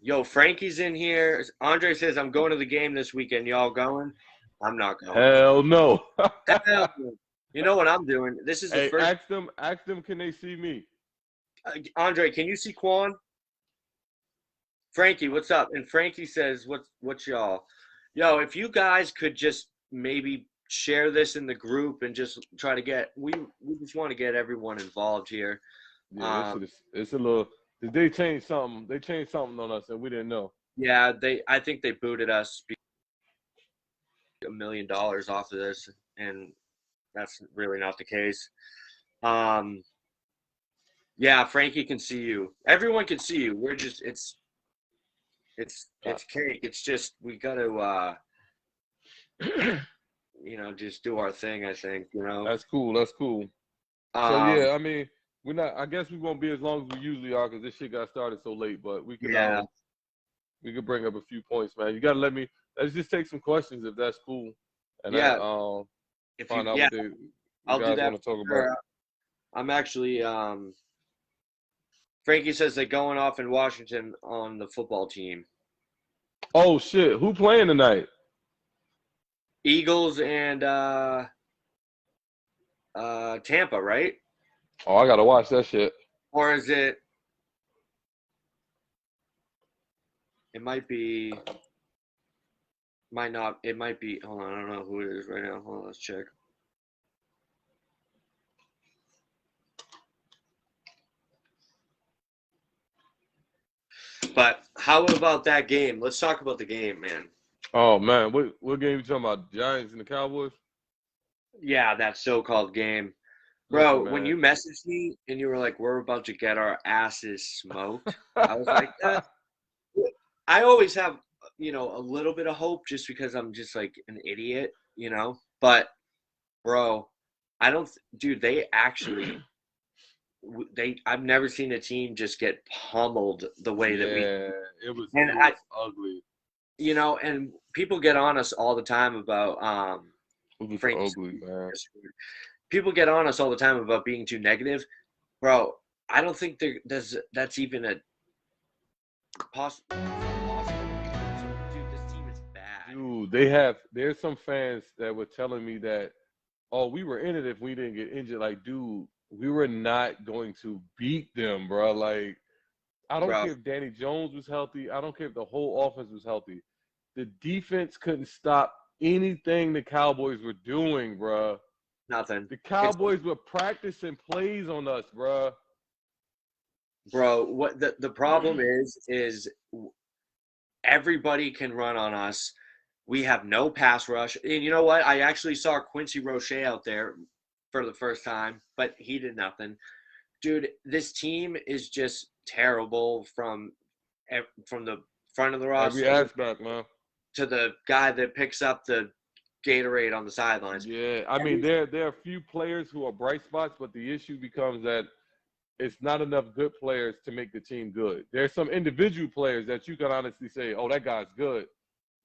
Yo, Frankie's in here. Andre says, I'm going to the game this weekend. Y'all going? I'm not going. Hell no. Hell no. You know what I'm doing? This is the Hey, first. ask them, can they see me? Andre, can you see Quan? Frankie, what's up? And Frankie says, what's y'all? Yo, if you guys could just maybe share this in the group and just try to get we just want to get everyone involved here. Yeah, this Um, is it's a little. They changed something. They changed something on us, and we didn't know. yeah, I think they booted us $1 million off of this, and that's really not the case. Um, yeah, Frankie can see you. Everyone can see you. We're just Uh, it's cake. It's just we got to just do our thing. I think That's cool. That's cool. So Um, yeah, I mean, we're not. I guess we won't be as long as we usually are because this shit got started so late. But yeah. we could bring up a few points, man. You gotta let me. Let's just take some questions if that's cool, and I Yeah, if you find out yeah, what the I'll do guys that want to for talk about. sure. I'm actually Frankie says they're going off in Washington on the football team. Oh shit, who playing tonight? Eagles and Tampa, right? Oh, I gotta watch that shit. Or is it might be might not it might be hold on, I don't know who it is right now. Hold on, let's check. But how about that game? Let's talk about the game, man. Oh man, what game you talking about? Giants and the Cowboys? Yeah, that so-called game. Listen, Bro, when man. you messaged me and you were like, we're about to get our asses smoked, I was like, I always have, a little bit of hope just because I'm just like an idiot. But, bro, I don't, dude, they actually, I've never seen a team just get pummeled the way that we, Yeah, and it was ugly. and people get on us all the time about, It was Frankie. ugly, man. People get on us all the time about being too negative. Bro, I don't think that's even a possible. Dude, this team is bad. Dude, there's some fans that were telling me that, oh, we were in it if we didn't get injured. Like, dude, we were not going to beat them, bro. Like, I don't Bro, care if Danny Jones was healthy. I don't care if the whole offense was healthy. The defense couldn't stop anything the Cowboys were doing, bro. nothing. The It's Cowboys were practicing plays on us, bro. bro. What the problem is everybody can run on us. We have no pass rush, and you know what? I actually saw Quincy Roche out there for the first time, but he did nothing. Dude, this team is just terrible from the front of the Every roster aspect, man. to the guy that picks up the Gatorade on the sidelines. Yeah, I mean, Every, there are a few players who are bright spots, but the issue becomes that it's not enough good players to make the team good. There's some individual players that you can honestly say, oh, that guy's good.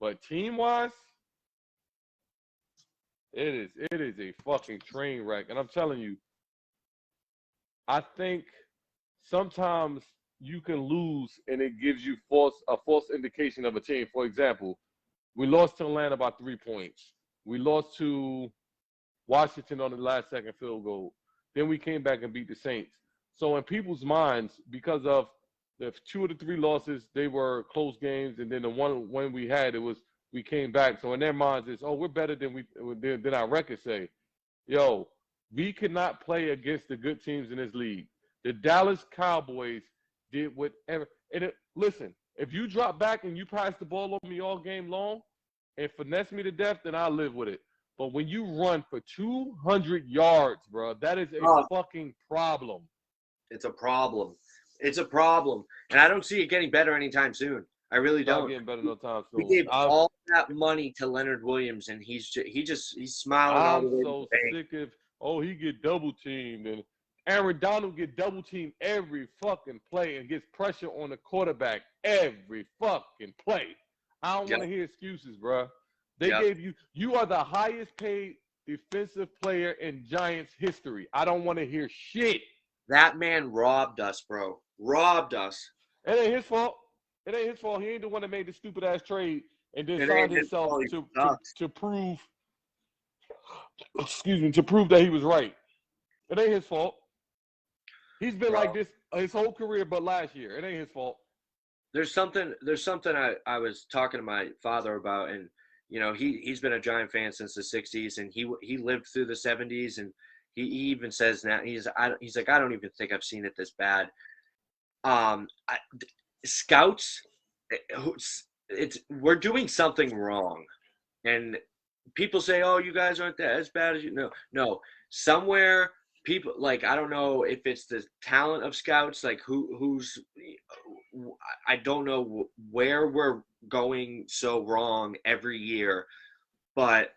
But team wise, it is a fucking train wreck. And I'm telling you, I think sometimes you can lose and it gives you a false indication of a team. For example, we lost to Atlanta by 3 points. We lost to Washington on the last second field goal. Then we came back and beat the Saints. So in people's minds, because of the two of the three losses, they were close games, and then the one when we had, it was we came back. So in their minds, it's we're better than our records say. Yo, we could not play against the good teams in this league. The Dallas Cowboys did whatever. Listen, if you drop back and you pass the ball on me all game long and finesse me to death, then I'll live with it. But when you run for 200 yards, bro, that is a oh, fucking problem. it's a problem. It's a problem, and I don't see it getting better anytime soon. I really It's not don't. getting better no time We soon. gave all that money to Leonard Williams, and he's smiling all the I'm way to the so bank. sick of, oh, he get double teamed, and Aaron Donald get double teamed every fucking play and gets pressure on the quarterback every fucking play. I don't Yep, want to hear excuses, bro. They yep. gave you are the highest paid defensive player in Giants history. I don't want to hear shit. That man robbed us, bro. Robbed us. It ain't his fault. It ain't his fault. He ain't the one that made the stupid ass trade and then It signed ain't his himself fault. He to sucks. to prove, excuse me, to prove that he was right. It ain't his fault. He's been like Bro. this his whole career, but last year. It ain't his fault. There's something I was talking to my father about, and you know he's been a Giant fan since the '60s, and he lived through the '70s, and he even says now he's like, I don't even think I've seen it this bad. I, Scouts, it's we're doing something wrong, and people say, oh, you guys aren't that as bad as you know. No, somewhere people like, I don't know if it's the talent of scouts, like who's I don't know where we're going so wrong every year, but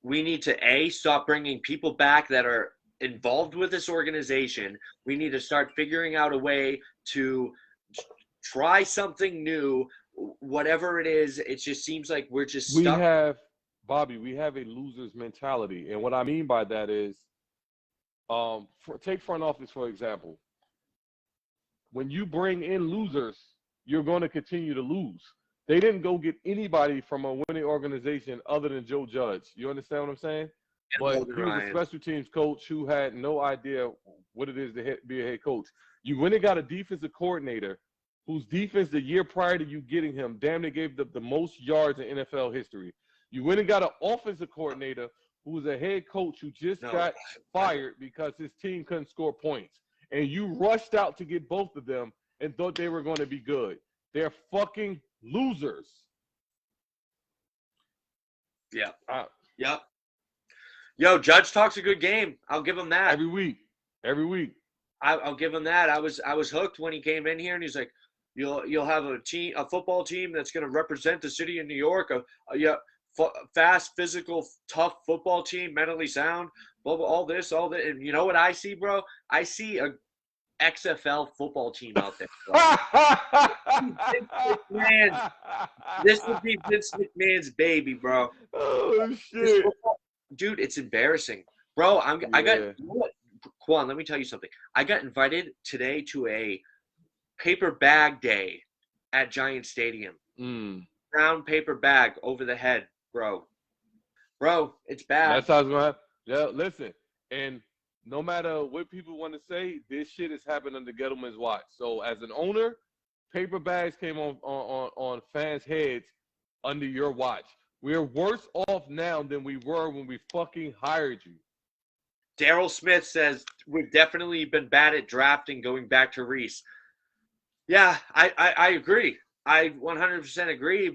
we need to stop bringing people back that are involved with this organization. We need to start figuring out a way to try something new, whatever it is. It just seems like we're just We stuck. have Bobby, we have a loser's mentality. And what I mean by that is take front office for example. When you bring in losers, you're going to continue to lose. They didn't go get anybody from a winning organization other than Joe Judge. You understand what I'm saying? And But Logan he was a Ryan. special teams coach who had no idea what it is to be a head coach. You went and got a defensive coordinator whose defense the year prior to you getting him damn near gave the most yards in NFL history. You went and got an offensive coordinator who was a head coach who just No, got fired because his team couldn't score points. And you rushed out to get both of them and thought they were going to be good. They're fucking losers. yeah, yeah. Yo, Judge talks a good game. I'll give him that. Every week. Every week. I'll give him that. I was hooked when he came in here, and he's like, you'll have a football team that's going to represent the city of New York. Fast, physical, tough football team, mentally sound. Blah, blah, all this, all that. And you know what I see, bro? I see a XFL football team out there. This would be Vince McMahon's baby, bro. Oh shit, dude, it's embarrassing, bro. I got, yeah. you know what, Quan, let me tell you something. I got invited today to a paper bag day at Giant Stadium. Brown paper bag over the head, bro. Bro, it's bad. That's how it's gonna happen. Yeah, listen, and no matter what people want to say, this shit is happening under Gettleman's watch. So as an owner, paper bags came on fans' heads under your watch. We're worse off now than we were when we fucking hired you. Daryl Smith says we've definitely been bad at drafting going back to Reese. Yeah, I agree. I 100% agree.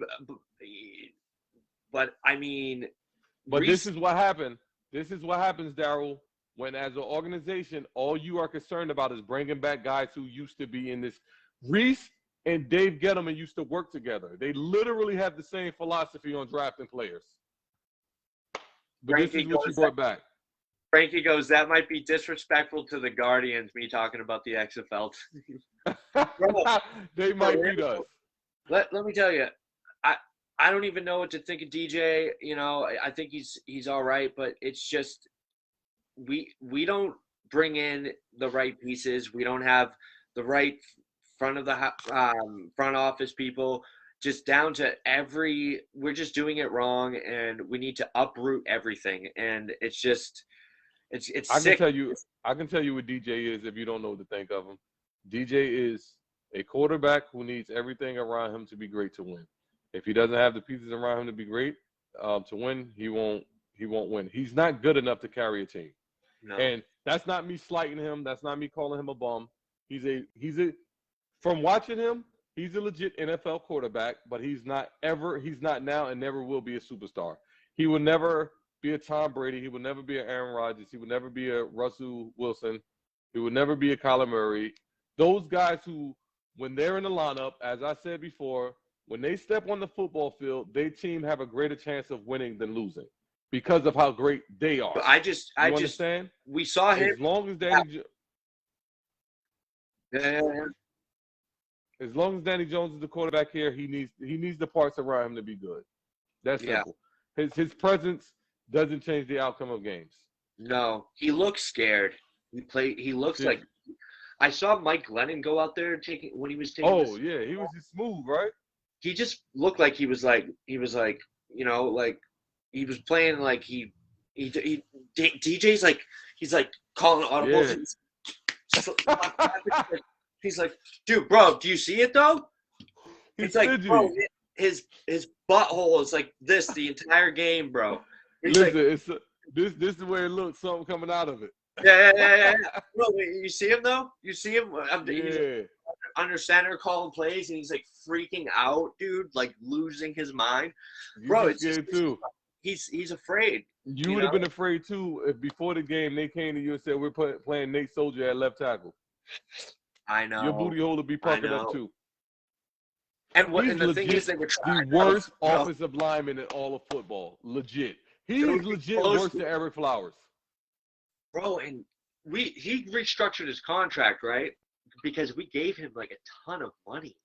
But I mean, but Reese, this is what happened. This is what happens, Daryl, when as an organization, all you are concerned about is bringing back guys who used to be in this. Reese and Dave Gettleman used to work together. They literally have the same philosophy on drafting players. But Frankie this is what you brought back. Frankie goes, that might be disrespectful to the Guardians, me talking about the XFL. They might beat us. Let me tell you, I don't even know what to think of DJ. You know, I think he's all right, but it's just we don't bring in the right pieces. We don't have the right front office people. Just down to we're just doing it wrong, and we need to uproot everything. And it's just it's sick. I can tell you what DJ is if you don't know what to think of him. DJ is a quarterback who needs everything around him to be great to win. If he doesn't have the pieces around him to be great to win, he won't win. He's not good enough to carry a team. No. And that's not me slighting him. That's not me calling him a bum. He's a from watching him, he's a legit NFL quarterback, but he's not now and never will be a superstar. He will never be a Tom Brady. He will never be an Aaron Rodgers. He will never be a Russell Wilson. He will never be a Kyler Murray. Those guys who, when they're in the lineup, as I said before, when they step on the football field, their team have a greater chance of winning than losing because of how great they are. I understand. We saw him. As long as Danny, as long as Danny Jones is the quarterback here, he needs the parts around him to be good. That's simple. His presence doesn't change the outcome of games. No, he looks scared. He looks like I saw Mike Glennon go out there when he was taking Oh this. yeah, he was just smooth, right? He just looked like he was like like he was playing like he DJ's like he's like calling audibles Yeah. and he's like, dude, bro, do you see it though? He's It's like, bro, fidgety. his butthole is like this the entire game, bro. He's like, Listen, this is the way it looks. Something coming out of it. yeah. Bro, you see him though? You see him? He's Yeah, under center calling plays, and he's like freaking out, dude, like losing his mind, you bro. be It's just scared too. he's afraid, You you would have know. been afraid too if before the game they came to you and said we're playing Nate Soldier at left tackle. I Your know, booty hole would be I puckered up know. too. And He's the thing is, legit they were the trying, bro. worst offensive lineman in all of football. Legit. He's Those legit worse explosive, than Eric Flowers. bro. And he restructured his contract, right? Because we gave him like a ton of money,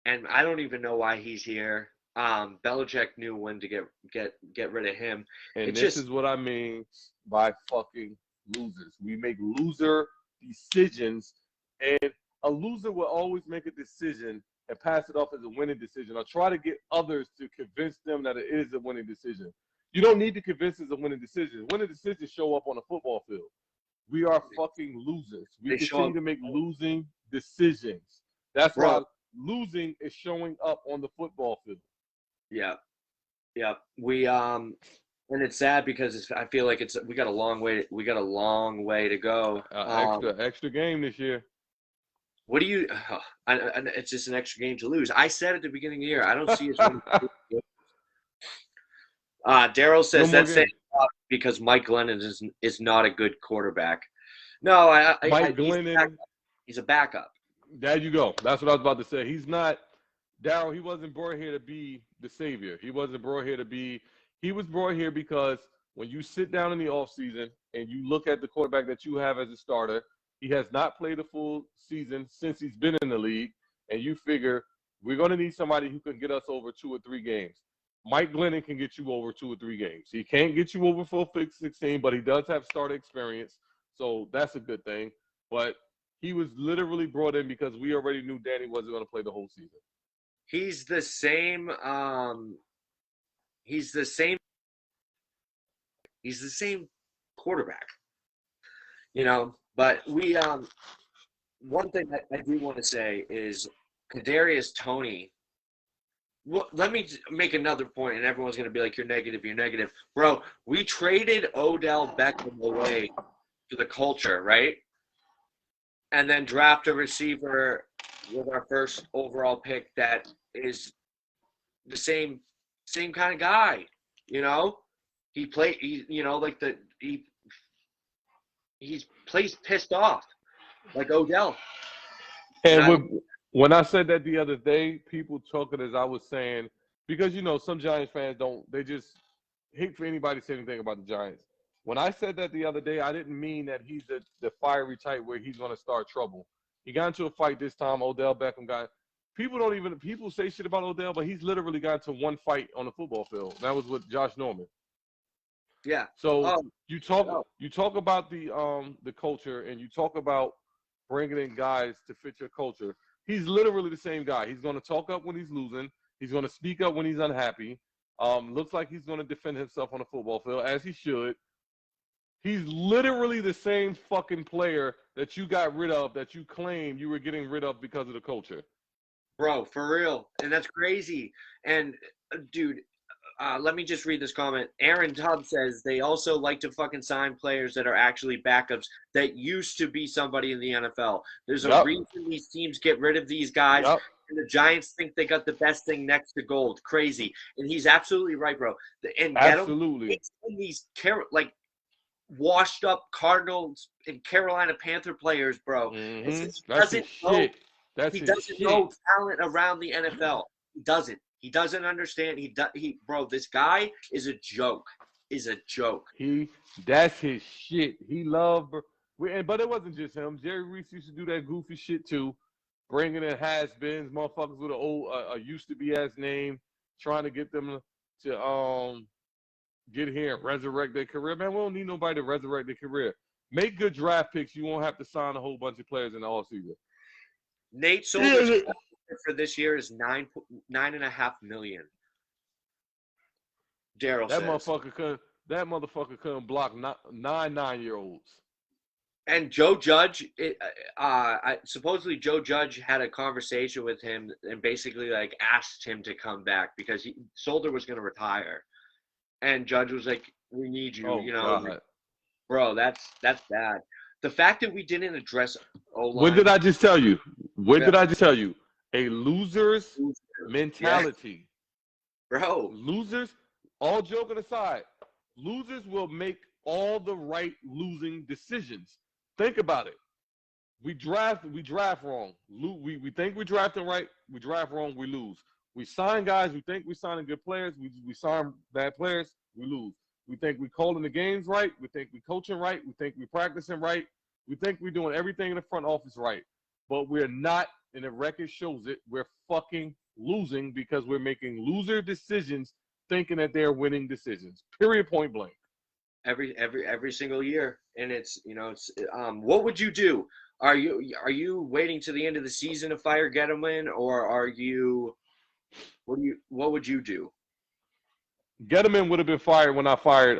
and I don't even know why he's here. Belichick knew when to get rid of him. And It this just is what I mean by fucking losers. We make loser decisions, and a loser will always make a decision and pass it off as a winning decision or try to get others to convince them that it is a winning decision. You don't need to convince it's a winning decision. Winning decisions show up on a football field. We are fucking losers. We they show continue up, to make losing decisions. That's why bro. losing is showing up on the football field. Yeah, yeah. And it's sad because I feel like we got a long way to go. Extra game this year. What do you? It's just an extra game to lose. I said at the beginning of the year, I don't see us winning. Daryl No says more that's saying games. a lot because Mike Glennon is not a good quarterback. No, Mike Glennon. He's a backup. There you go. That's what I was about to say. He's not Daryl. He wasn't brought here to be the savior. He wasn't brought here to be. He was brought here because when you sit down in the offseason and you look at the quarterback that you have as a starter, he has not played a full season since he's been in the league, and you figure we're going to need somebody who can get us over 2 or 3 games. Mike Glennon can get you over 2 or 3 games. He can't get you over full 16, but he does have starter experience, so that's a good thing. But he was literally brought in because we already knew Danny wasn't going to play the whole season. He's the same. He's the same. He's the same quarterback. But one thing that I do want to say is Kadarius Toney. Well, let me make another point, and everyone's going to be like, you're negative. Bro, we traded Odell Beckham away to the culture, right? And then draft a receiver with our first overall pick that is the same kind of guy, He plays pissed off, like Odell. And when I said that the other day, people took it as I was saying, because, some Giants fans they just hate for anybody to say anything about the Giants. When I said that the other day, I didn't mean that he's the fiery type where he's going to start trouble. He got into a fight this time. Odell Beckham people say shit about Odell, but he's literally got into one fight on the football field. That was with Josh Norman. Yeah. So you talk about the culture, and you talk about bringing in guys to fit your culture. He's literally the same guy. He's going to talk up when he's losing. He's going to speak up when he's unhappy. Looks like he's going to defend himself on the football field, as he should. He's literally the same fucking player that you got rid of, that you claim you were getting rid of because of the culture. Bro, for real. And that's crazy. And, dude, let me just read this comment. Aaron Tubb says they also like to fucking sign players that are actually backups that used to be somebody in the NFL. There's a reason these teams get rid of these guys, and the Giants think they got the best thing next to gold. Crazy. And he's absolutely right, bro. And absolutely. These washed up Cardinals and Carolina Panther players, bro. Mm-hmm. He doesn't know talent around the NFL. He doesn't. He doesn't understand. Bro, this guy is a joke. That's his shit. He loved, but it wasn't just him. Jerry Reese used to do that goofy shit too, bringing in has-beens, motherfuckers with an old, used to be ass name, trying to get them to get here and resurrect their career. Man, we don't need nobody to resurrect their career. Make good draft picks. You won't have to sign a whole bunch of players in the offseason. Nate Solder's for this year is 9.5 million. Daryl That says. motherfucker couldn't. That motherfucker couldn't block 9-9-year-olds. And Joe Judge, supposedly Joe Judge had a conversation with him and basically like asked him to come back because Solder was going to retire, and Judge was like, "We need you," Oh, you know, God. bro. That's bad. The fact that we didn't address O-line. What did I just tell you? What Yeah. did I just tell you? A loser's mentality. Yeah. Bro. Losers, all joking aside, losers will make all the right losing decisions. Think about it. We draft wrong. We think we're drafting right. We draft wrong. We lose. We sign guys. We think we're signing good players. We sign bad players. We lose. We think we're calling the games right. We think we're coaching right. We think we're practicing right. We think we're doing everything in the front office right. But we're not, and the record shows it. We're fucking losing because we're making loser decisions thinking that they're winning decisions. Period, point blank. Every single year, and it's what would you do? Are you waiting to the end of the season to fire Gettleman, or are you what would you do? Gettleman would have been fired when I fired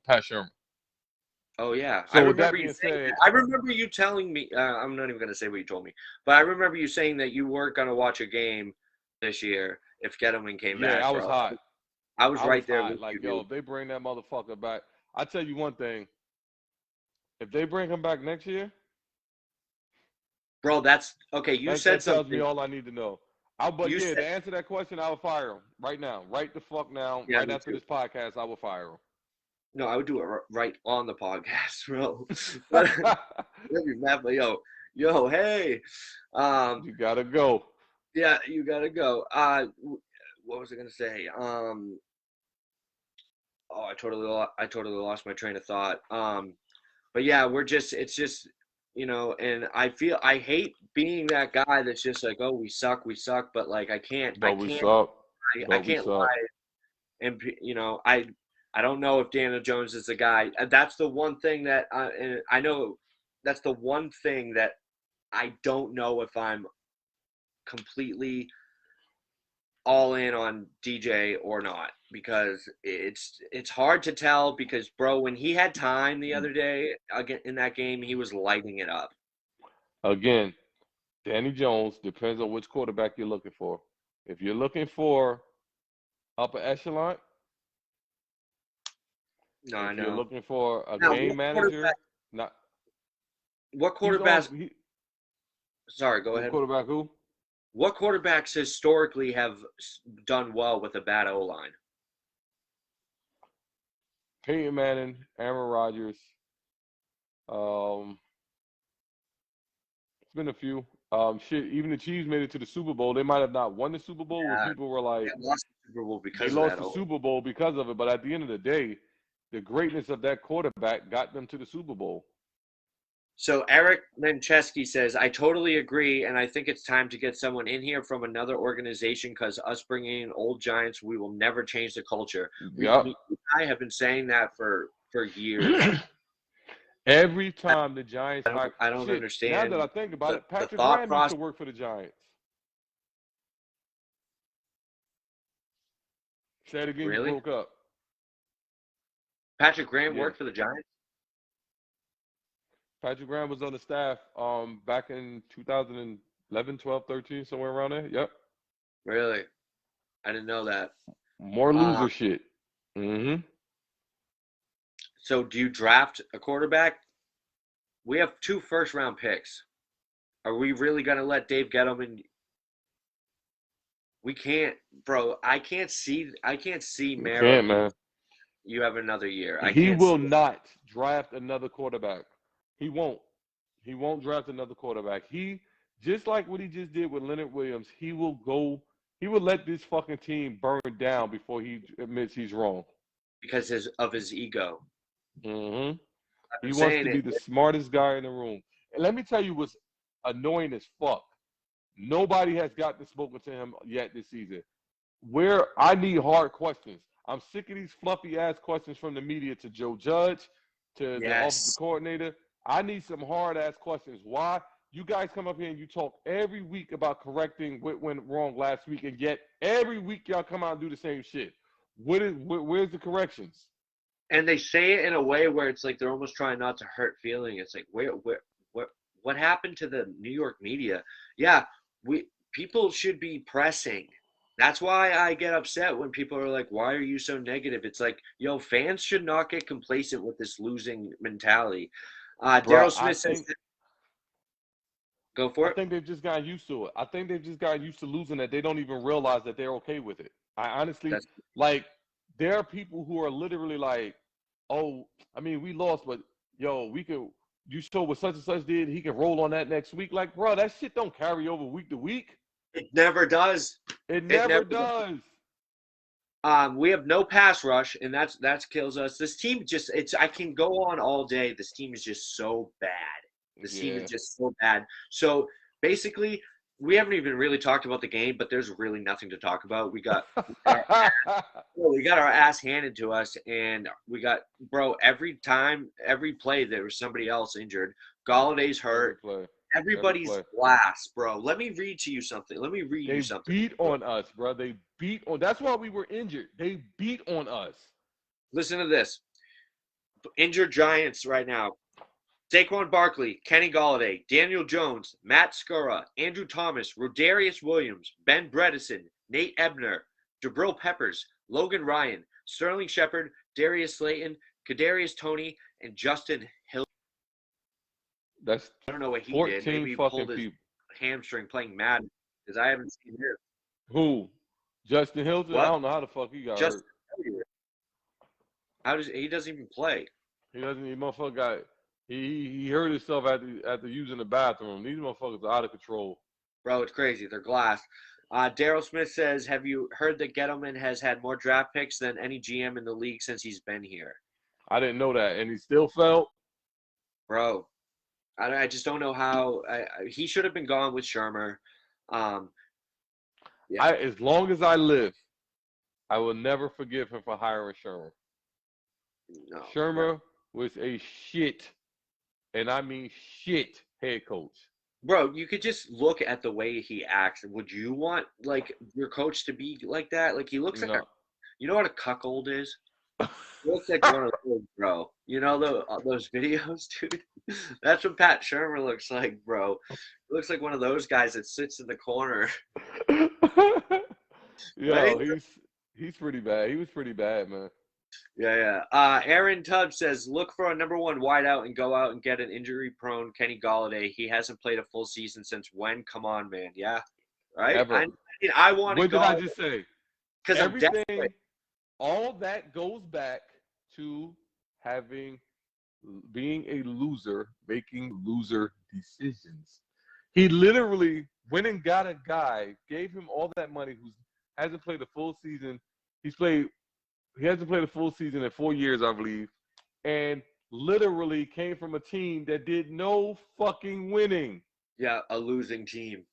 Pat Shermer. Oh yeah, so I remember you saying that. I remember you telling me. I'm not even going to say what you told me, but I remember you saying that you weren't going to watch a game this year if Gettleman came back. Yeah, I was hot. I was right there. With like, yo, if they bring that motherfucker back, I tell you one thing. If they bring him back next year, bro, that's okay. You said that something. Tells me all I need to know. To answer that question, I would fire him right now. Right the fuck now. Yeah, right after this podcast, I will fire him. No, I would do it right on the podcast, bro. That'd be mad, but yo, hey. You gotta go. Yeah, you gotta go. What was I gonna say? Oh, I totally lost my train of thought. But yeah, it's just, and I hate being that guy that's just like, oh, we suck, but like I can't lie. And I don't know if Daniel Jones is the guy. That's the one thing that I know. That's the one thing that I don't know if I'm completely all in on DJ or not, because it's hard to tell, because bro, when he had time the other day again in that game, he was lighting it up. Again, Danny Jones depends on which quarterback you're looking for. If you're looking for upper echelon, no, I know. You're looking for a game manager, what quarterback? Sorry, go ahead. Quarterback who? What quarterbacks historically have done well with a bad O-line? Peyton Manning, Aaron Rodgers. It's been a few. Even the Chiefs made it to the Super Bowl. They might have not won the Super Bowl. Where people were like, they lost the Super Bowl because they lost the Super Bowl because of it. But at the end of the day, the greatness of that quarterback got them to the Super Bowl. So Eric Menchesky says, I totally agree, and I think it's time to get someone in here from another organization, because us bringing in old Giants, we will never change the culture. I have been saying that for years. Every time the Giants... I don't understand. Now that I think about it, Patrick Graham used to work for the Giants. Say it again, really? You broke up. Patrick Graham worked for the Giants? Patrick Graham was on the staff back in 2011, 12, 13, somewhere around there. Yep. Really? I didn't know that. More loser shit. Mm-hmm. So do you draft a quarterback? We have 2 first-round picks. Are we really going to let Dave Gettleman? We can't, bro. I can't see Mara. Man. You have another year. He will not draft another quarterback. He won't. He won't draft another quarterback. He, just like what he just did with Leonard Williams, he will let this fucking team burn down before he admits he's wrong. Because of his ego. Mm-hmm. He wants to be the smartest guy in the room. And let me tell you what's annoying as fuck. Nobody has gotten spoken to him yet this season. Where I need hard questions. I'm sick of these fluffy ass questions from the media to Joe Judge, to the offensive coordinator. I need some hard ass questions. Why you guys come up here and you talk every week about correcting what went wrong last week, and yet every week y'all come out and do the same shit? Where's the corrections? And they say it in a way where it's like they're almost trying not to hurt feeling. It's like what happened to the New York media? Yeah, we people should be pressing. That's why I get upset when people are like, "Why are you so negative?" It's like, yo, fans should not get complacent with this losing mentality. Bro, Daryl Smith says, "Go for I it." think they've just gotten used to it. I think they've just gotten used to losing that they don't even realize that they're okay with it. I honestly That's like there are people who are literally like, oh, I mean, we lost, but yo, we could you saw what such and such did, he can roll on that next week. Like, bro, that shit don't carry over week to week. it. Never does. It It never never does. does. We have no pass rush, and that's kills us. This team just it's I can go on all day. This team is just so bad. This team is Yeah. just so bad. So basically, we haven't even really talked about the game, but there's really nothing to talk about. We got our ass handed to us, and we got bro. Every time, every play, there was somebody else injured. Galladay's Every hurt. play. Every Everybody's play. glass, bro. Let me read to you something. Let me read you They something. beat on us, bro. They beat on. That's why we were injured. They beat on us. Listen to this. Injured Giants right now. Saquon Barkley, Kenny Golladay, Daniel Jones, Matt Skura, Andrew Thomas, Rodarius Williams, Ben Bredesen, Nate Ebner, Jabril Peppers, Logan Ryan, Sterling Shepard, Darius Slayton, Kadarius Toney, and Justin Hill. That's I don't know what he did. 14 Maybe he fucking pulled his people. hamstring playing Madden because I haven't seen him. Who? Justin Hilton? I What? don't know how the fuck he got hurt. Justin How does he doesn't even play? He doesn't. He motherfucker got. He hurt himself after using the bathroom. These motherfuckers are out of control. Bro, it's crazy. They're glass. Daryl Smith says, "Have you heard that Gettleman has had more draft picks than any GM in the league since he's been here?" I didn't know that, and he still felt. Bro, I just don't know how he should have been gone with Shermer. Yeah, As long as I live, I will never forgive him for hiring Shermer. no, Shermer was a shit, and I mean shit, head coach. bro, you could just look at the way he acts. Would you want like your coach to be like that? Like he looks like No. you know what a cuckold is? He looks like one of those, bro. You know those videos, dude. That's what Pat Shermer looks like, bro. He looks like one of those guys that sits in the corner. Yo, Right? he's pretty bad. He was pretty bad, man. Yeah. Aaron Tubbs says, look for a number one wideout and go out and get an injury-prone Kenny Golladay. He hasn't played a full season since when? Come on, man. Yeah, right. Ever. I want to What go did I just say? because I'm Everything, desperate. all that goes back to being a loser, making loser decisions. He literally went and got a guy, gave him all that money, who hasn't played a full season. He hasn't played a full season in 4 years, I believe, and literally came from a team that did no fucking winning. Yeah, a losing team,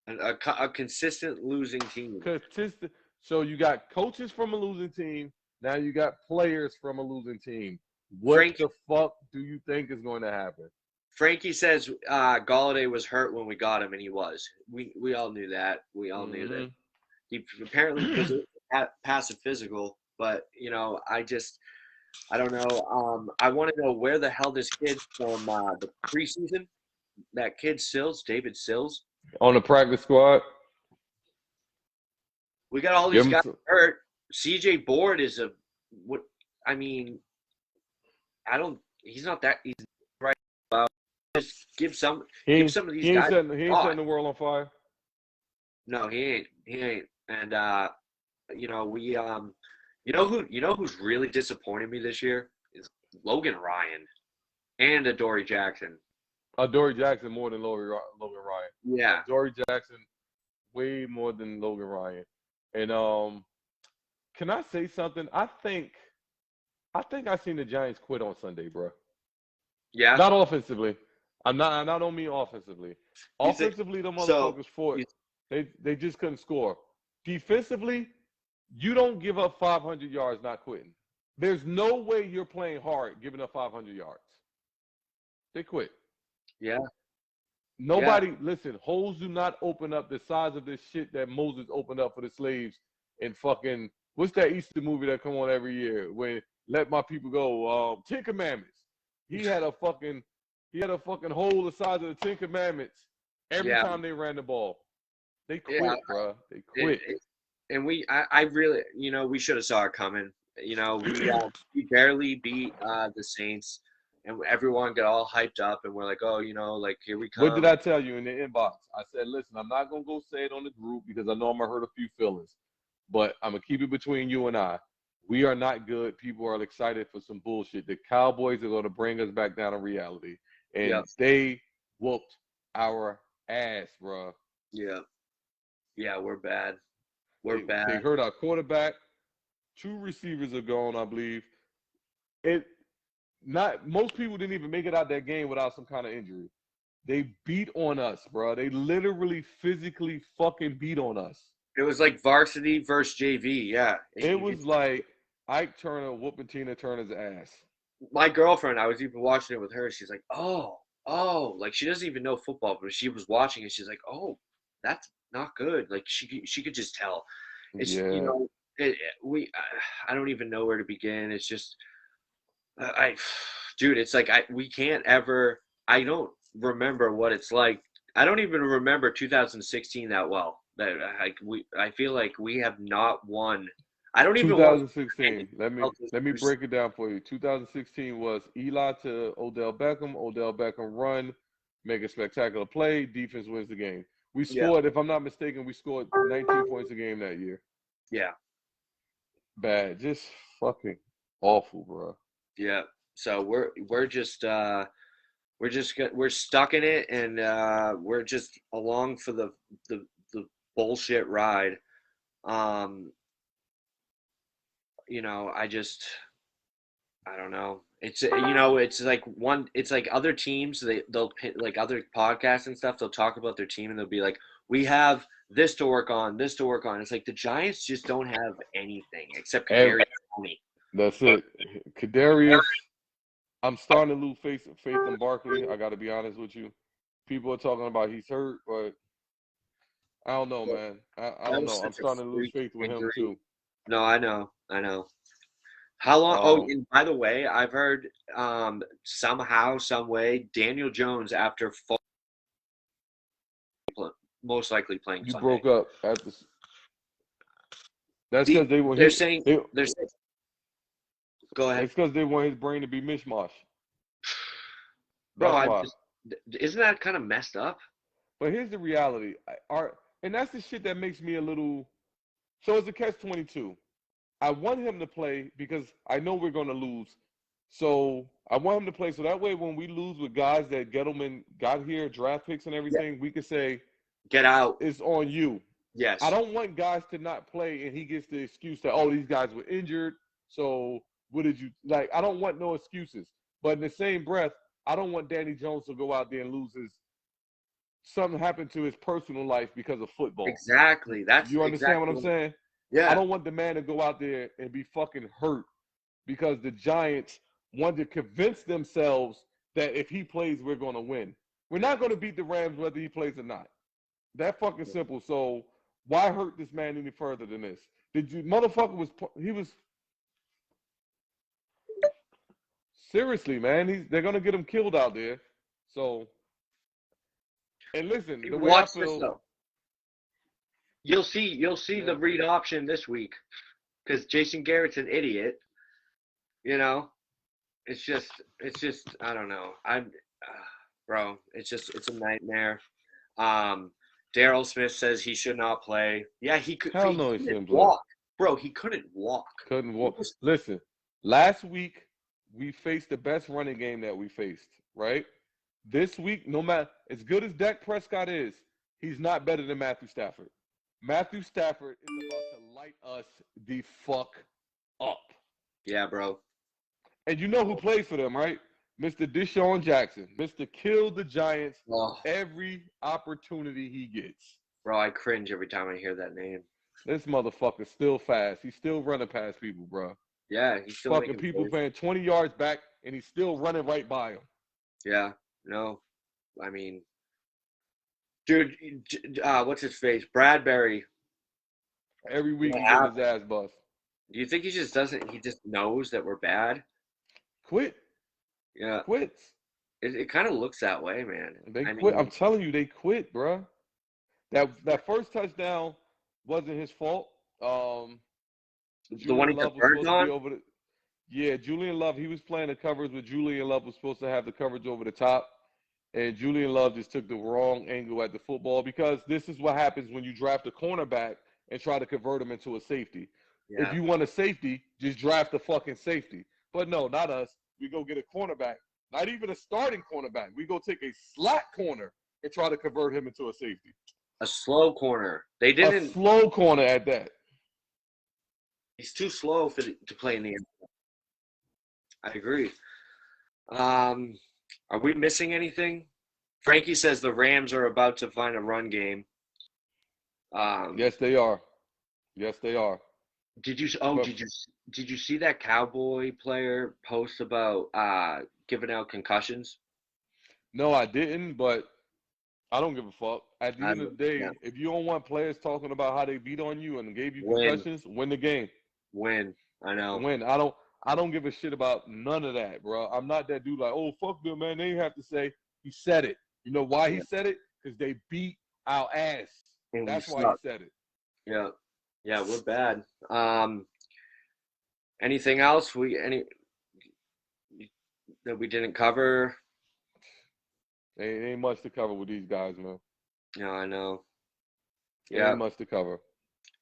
a consistent losing team. Consistent. So you got coaches from a losing team. Now you got players from a losing team. What the fuck do you think is going to happen? Frankie says Golladay was hurt when we got him, and he was. We all knew that. We all knew that. He apparently was passive physical, but I don't know. I want to know where the hell this kid from the preseason, that kid David Sills, on the practice squad. We got all these guys hurt. CJ Board is he's not that easy right about. Just give some of these guys. He ain't setting the world on fire. No, he ain't. And who's really disappointed me this year is Logan Ryan and Adoree Jackson. Adoree Jackson more than Logan Ryan. Yeah. Adoree Jackson way more than Logan Ryan. And can I say something? I think I seen the Giants quit on Sunday, bro. Yeah. Not offensively. I don't mean offensively. Offensively, the motherfuckers fought. They just couldn't score. Defensively, you don't give up 500 yards not quitting. There's no way you're playing hard giving up 500 yards. They quit. Yeah. Yeah. Nobody, listen, holes do not open up the size of this shit that Moses opened up for the slaves in fucking, what's that Easter movie that come on every year when Let My People Go? 10 Commandments. He had a fucking hole the size of the 10 Commandments every Yeah. time they ran the ball. They Yeah. quit, bro. They It, quit. it, and I really, we should have saw it coming. We barely beat the Saints, and everyone got all hyped up, and we're like, oh, like here we What did come. I tell you in the inbox? I said, listen, I'm not going to go say it on the group because I know I'm going to hurt a few feelings, but I'm going to keep it between you and I. We are not good. People are excited for some bullshit. The Cowboys are going to bring us back down to reality. Yep. And they whooped our ass, bro. Yeah. Yeah. We're bad. We're They bad. hurt our quarterback. 2 receivers are gone, I believe. It not most people didn't even make it out that game without some kind of injury. They beat on us, bro. They literally physically fucking beat on us. It was like varsity versus JV. Yeah. And It was like Ike Turner whooping Tina Turner's ass. my girlfriend, I was even watching it with her. She's like, oh, like she doesn't even know football, but she was watching it. She's like, oh, that's not good. Like she could just tell. It's Yeah. I don't even know where to begin. It's just I, dude, it's like we can't ever. I don't remember what it's like. I don't even remember 2016 that well. That I feel like we have not won. I don't even want to 2016. Let me break it down for you. 2016 was Eli to Odell Beckham. Odell Beckham run, make a spectacular play. Defense wins the game. We Yeah, scored, if I'm not mistaken, we scored 19 points a game that year. yeah, Bad, just fucking awful, bro. yeah. So we're stuck in it, and we're just along for the bullshit ride. Um, I don't know. It's like it's like other teams, they'll like other podcasts and stuff, they'll talk about their team and they'll be like, we have this to work on, this to work on. It's like the Giants just don't have anything except And Kadarius Toney. that's it. Kadarius, I'm starting to lose faith in Barkley. I got to be honest with you. People are talking about he's hurt, but I don't know, man. I That don't was know. I'm such a starting to lose freak faith with him injury. too. No, I know. How long? Oh, Um, and by the way, I've heard somehow, some way, Daniel Jones after most likely playing you Sunday. broke up at the. That's because they want They're his. saying They, they're saying, go ahead, it's because they want his brain to be mishmash. bro. That's I'm why. just isn't that kind of messed up? But here's the reality. And that's the shit that makes me a little. So it's a catch-22. I want him to play because I know we're going to lose. So I want him to play so that way when we lose with guys that Gettleman got here, draft picks and Yeah. everything, we can say Get out. it's on you. I Yes. don't want guys to not play and he gets the excuse that, oh, these guys were injured. So what did you like? I don't want no excuses. But in the same breath, I don't want Danny Jones to go out there and lose his something happened to his personal life because of football. Exactly. That's You understand what exactly I'm saying? I yeah. don't want the man to go out there and be fucking hurt because the Giants want to convince themselves that if he plays, we're going to win. We're not going to beat the Rams whether he plays or not. That fucking simple. So why hurt this man any further than this? Did you motherfucker was seriously, man. They're gonna get him killed out there. So and listen, the way I Watch this feel, though. You'll see yeah, the read option this week because Jason Garrett's an idiot. You know, it's just I don't know. Bro, it's a nightmare. Um, Daryl Smith says he should not play. Yeah, hell he no, he couldn't shouldn't play. walk, bro. He couldn't walk. Couldn't He walk. was Listen, last week we faced the best running game that we faced, right? This week, no matter as good as Dak Prescott is, he's not better than Matthew Stafford. Matthew Stafford is about to light us the fuck up. yeah, bro. And you know who plays for them, right? Mr. Deshaun Jackson. Mr. Kill the Giants Oh, every opportunity he gets. bro, I cringe every time I hear that name. This motherfucker's still fast. He's still running past people, bro. Yeah, he's still Fucking making people plays. playing 20 yards back, and he's still running right by him. Yeah, No, I mean, dude, what's his face? Bradbury. Every week What he getting his happened? ass bust. Do you think he just doesn't? He just knows that we're bad. Quit. Yeah, Quits. it kind of looks that way, man. They I quit. I'm mean, telling you, they quit, bruh. That first touchdown wasn't his fault. the one he Julian Love was converted supposed to be on. over the. Yeah, Julian Love. He was playing the coverage where Julian Love was supposed to have the coverage over the top, and Julian Love just took the wrong angle at the football because this is what happens when you draft a cornerback and try to convert him into a safety. If Yeah, you want a safety, just draft a fucking safety. But no, not us. We go get a cornerback, not even a starting cornerback. We go take a slot corner and try to convert him into a safety. a slow corner. They A didn't. slow corner at that. He's too slow to play in the. I agree. Um, are we missing anything? Frankie says the Rams are about to find a run game. Um, Yes, they are. Yes, they are. did you? Oh, But did you see that Cowboy player post about giving out concussions? no, I didn't. But I don't give a fuck. At the I end of the yeah, day, if you don't want players talking about how they beat on you and gave you win, concussions, win the game. win. I know. Win. I don't give a shit about none of that, bro. I'm not that dude like, oh fuck them, man. They have to say he said it. You know why he Yeah, said it? Because they beat our ass. and we That's why he suck. said it. Yeah, yeah, we're bad. Anything else any that we didn't cover? Ain't much to cover with these guys, man. Yeah, I know. Ain't Yeah, much to cover.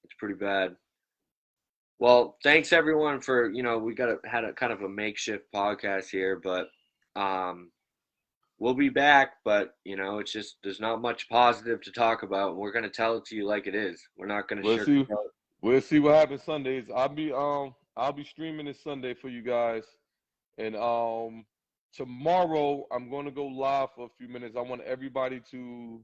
it's pretty bad. Well, thanks everyone for, we had a kind of a makeshift podcast here, but um we'll be back, but it's just there's not much positive to talk about. We're going to tell it to you like it is. We're not going to We'll see. sugarcoat. We'll see what happens Sundays. I'll be streaming this Sunday for you guys. And tomorrow I'm going to go live for a few minutes. I want everybody to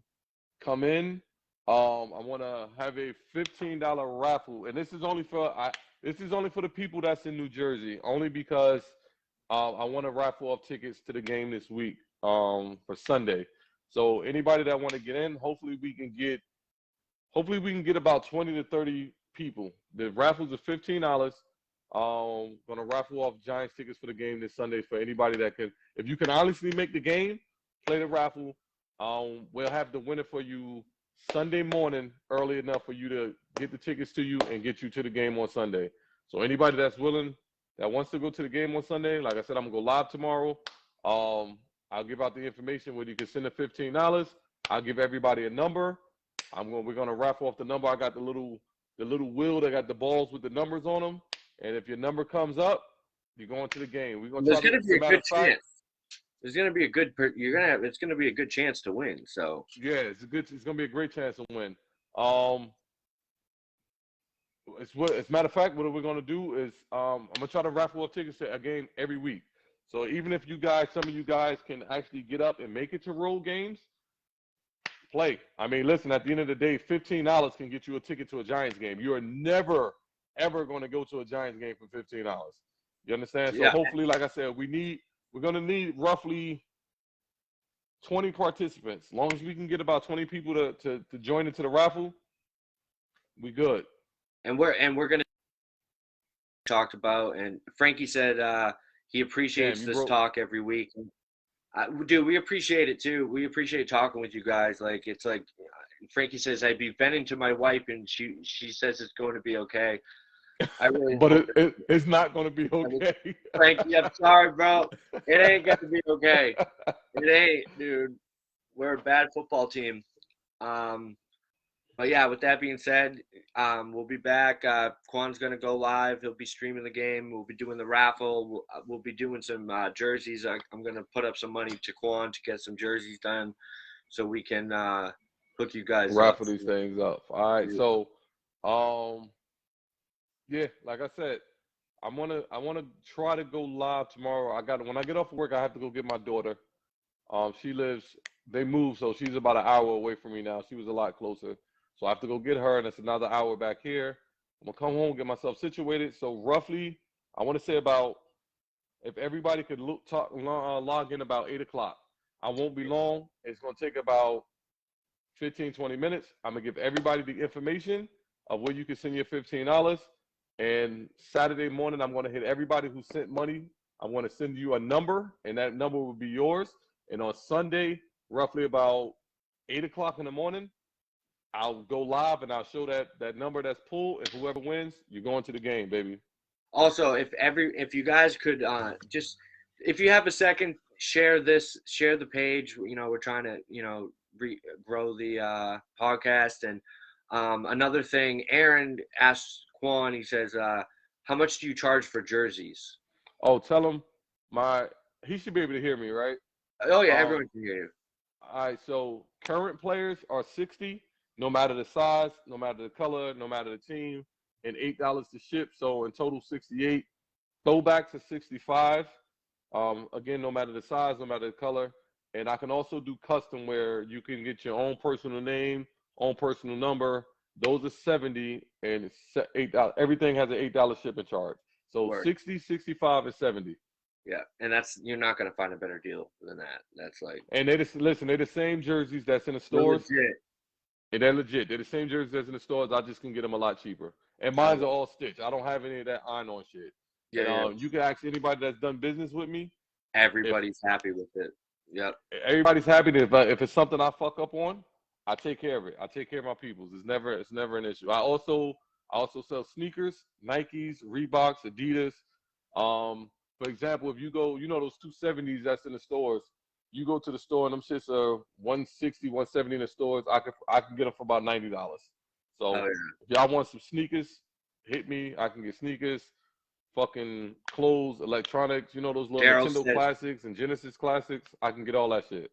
come in. I want to have a $15 raffle, and this is only for the people that's in New Jersey. Only because I want to raffle off tickets to the game this week for Sunday. So anybody that want to get in, hopefully we can get about 20 to 30 people. The raffles are $15. Gonna raffle off Giants tickets for the game this Sunday for anybody that can. If you can honestly make the game, play the raffle. We'll have the winner for you Sunday morning, early enough for you to get the tickets to you and get you to the game on Sunday. So anybody that's willing, that wants to go to the game on Sunday, like I said, I'm gonna go live tomorrow. I'll give out the information where you can send the $15. I'll give everybody a number. We're gonna raffle off the number. I got the little wheel that got the balls with the numbers on them. And if your number comes up, you're going to the game. We're gonna There's try to. going to As be a a matter good of fact, chance. There's going to be a good you're going to have it's going to be a good chance to win. So, yeah, It's gonna be a great chance to win. Um, as a matter of fact, what we're gonna do is I'm gonna try to raffle up tickets to a game every week. So even if some of you guys can actually get up and make it to road games, play. I mean, listen, at the end of the day, $15 can get you a ticket to a Giants game. You are never, ever going to go to a Giants game for $15. You understand? So yeah. hopefully, like I said, we're going to need roughly 20 participants. As long as we can get about 20 people to join into the raffle, we good. And we're going to talked about, and Frankie said he Damn, appreciates you this broke. talk every week. Dude, we appreciate it too. We appreciate talking with you guys. Like it's like Frankie says, I'd be venting to my wife, and she says it's going to be okay. I really But hope it's not going to be I mean, okay. Frankie, I'm sorry, bro. It ain't gonna be okay. It ain't, dude. We're a bad football team. Um, but yeah, with that being said, we'll be back. Quan's gonna go live. He'll be streaming the game. We'll be doing the raffle. We'll be doing some jerseys. I'm gonna put up some money to Quan to get some jerseys done, so we can hook you guys up. Raffle these things up. All right. So, um, yeah, like I said, I wanna try to go live tomorrow. When I get off work, I have to go get my daughter. They moved, so she's about an hour away from me now. She was a lot closer. So I have to go get her, and it's another hour back here. I'm gonna come home, get myself situated. So roughly, I want to say about, if everybody could log in about 8 o'clock, I won't be long. It's gonna take about 15, 20 minutes. I'm gonna give everybody the information of where you can send your $15. And Saturday morning, I'm gonna hit everybody who sent money. I'm gonna send you a number, and that number will be yours. And on Sunday, roughly about 8 o'clock in the morning, I'll go live and I'll show that number that's pulled, and whoever wins, you're going to the game, baby. Also, if you guys could just if you have a second, share the page. You know, we're trying to grow the podcast. And another thing, Aaron asked Quan. He says, "How much do you charge for jerseys?" Oh, tell him he should be able to hear me, right? Oh yeah, everyone can hear you. All right, so current players are 60, no matter the size, no matter the color, no matter the team, and $8 to ship. So in total, 68. Throwbacks are 65. Again, no matter the size, no matter the color. And I can also do custom where you can get your own personal name, own personal number. Those are 70, and it's $8. Everything has an $8 shipping charge. So Word. 60, 65, and 70. Yeah, and you're not gonna find a better deal than that. That's like, And they're the same jerseys that's in the stores. legit. And they're legit. They're the same jerseys that's in the stores. I just can get them a lot cheaper. And mine's are all stitched. I don't have any of that iron-on shit. Yeah, And you can ask anybody that's done business with me. everybody's happy with it. Yep. Everybody's happy that if it's something I fuck up on, I take care of it. I take care of my peoples. It's never an issue. I also sell sneakers, Nikes, Reeboks, Adidas. For example, if you go, those 270s that's in the stores, you go to the store and them shits are 160, 170 in the stores. I can get them for about $90. So if y'all want some sneakers, hit me. I can get sneakers, fucking clothes, electronics. Those little Nintendo classics and Genesis classics. I can get all that shit.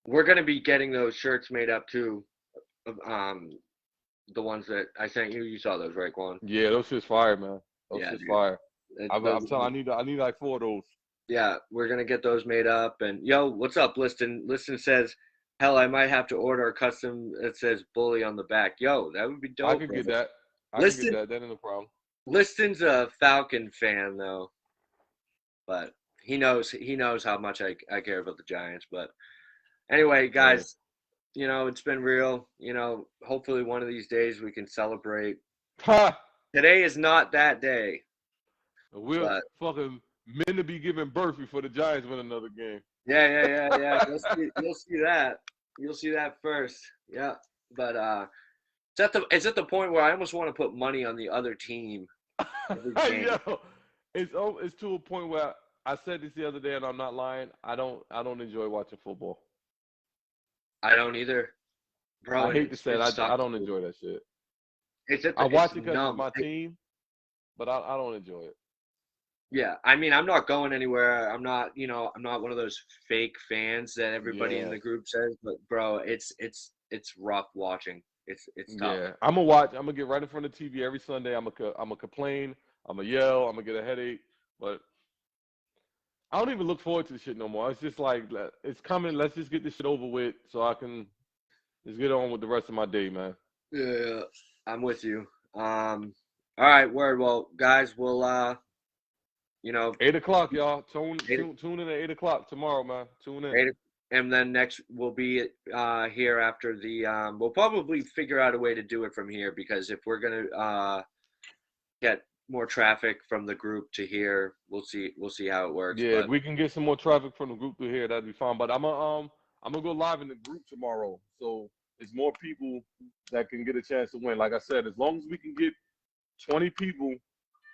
We're gonna be getting those shirts made up too. The ones that I sent you. You saw those, right, Quan? Yeah, those shit's fire, man. Those shit's fire. I'm telling you, I need like 4 of those. Yeah, we're gonna get those made up. And yo, what's up, Liston? Liston says, "Hell, I might have to order a custom that says Bully on the back." Yo, that would be dope. I could get that. I can get that. That ain't no problem. Liston's a Falcon fan though, but he knows how much I care about the Giants. But anyway, guys, it's been real. Hopefully one of these days we can celebrate. Today is not that day. We're fucking men to be giving birth before the Giants win another game. Yeah. You'll see that. You'll see that first. Yeah. But it's at the point where I almost want to put money on the other team. Yo, it's to a point where I said this the other day, and I'm not lying. I don't enjoy watching football. I don't either, bro. I hate to say it. I don't enjoy that shit. I watch it because it's my team, but I don't enjoy it. Yeah, I mean, I'm not going anywhere. I'm not one of those fake fans that everybody in the group says. But bro, it's rough watching. It's tough. Yeah, I'm gonna watch. I'm gonna get right in front of the TV every Sunday. I'm gonna complain. I'm gonna yell. I'm gonna get a headache. But I don't even look forward to the shit no more. It's just like it's coming. Let's just get this shit over with so I can just get on with the rest of my day, man. Yeah, I'm with you. All right, word. Well, guys, we'll 8 o'clock, y'all. Tune in at 8 o'clock tomorrow, man. Tune in. And then next we'll be here after the. We'll probably figure out a way to do it from here, because if we're gonna get more traffic from the group to here, we'll see how it works. Yeah, if we can get some more traffic from the group to here, that'd be fine. But I'm gonna go live in the group tomorrow, so there's more people that can get a chance to win. Like I said, as long as we can get 20 people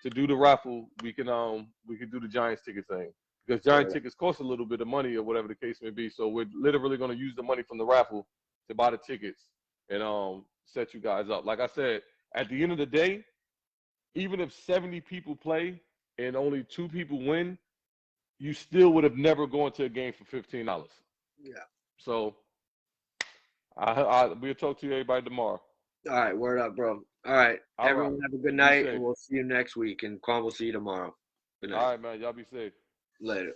to do the raffle, we can do the Giants ticket thing, because Giant tickets cost a little bit of money or whatever the case may be. So we're literally going to use the money from the raffle to buy the tickets and set you guys up. Like I said, at the end of the day, even if 70 people play and only 2 people win, you still would have never gone to a game for $15. Yeah. So we'll talk to you everybody tomorrow. All right, word up, bro. All right, everyone have a good night, and we'll see you next week. And Quan will see you tomorrow. Good night. All right, man. Y'all be safe. Later.